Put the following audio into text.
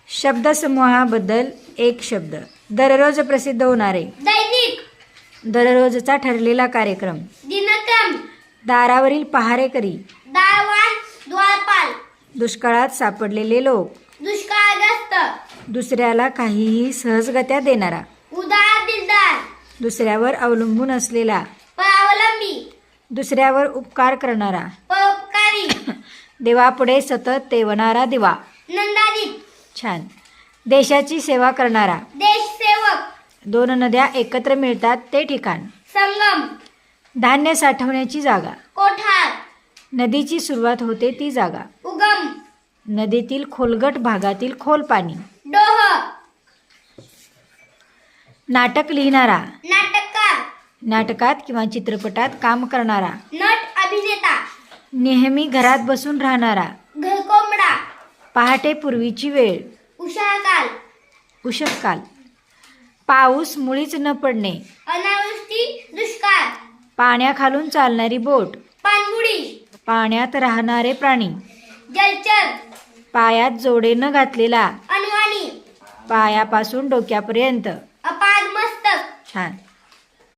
शब्दसमूहाबद्दल एक शब्द. दररोज प्रसिद्ध होणारे. दैनिक. दररोजचा ठरलेला कार्यक्रम. दिनक्रम. दारावरील पहारेकरी. दारवान. द्वारपाल. दुष्काळात सापडलेले लोक. दुष्काळग्रस्त. दुसऱ्याला काहीही सहजगत्या देणारा. उदार दिलदार. दुसऱ्यावर अवलंबून असलेला. परावलंबी. दुसऱ्यावर उपकार करणारा. परोपकारी. देवापुढे सतत तेवणारा दिवा. नंदादीप. छान. देशाची सेवा करणारा. देशसेवक. दोन नद्या एकत्र मिळतात ते ठिकाण. संगम. धान्य साठवण्याची जागा. कोठार. नदीची सुरुवात होते ती जागा. उगम. नदीतील खोलगट भागातील खोल पाणी. डोह. नाटक लिहिणारा. नाटककार. नाटकात किंवा चित्रपटात काम करणारा. नट अभिनेता. नेहमी घरात बसून राहणारा. घरकोंबडा. पहाटे पूर्वीची वेळ. उषाकाल. उषःकाल. पाऊस मुळीच न पडणे. अनावृष्टी. दुष्काळ. पाण्याखालून चालणारी बोट. पाणबुडी. पाण्यात राहणारे प्राणी. जलचर. पायात जोडे न घातलेला. अनवाणी. पायापासून डोक्यापर्यंत. अपाद मस्तक. छान.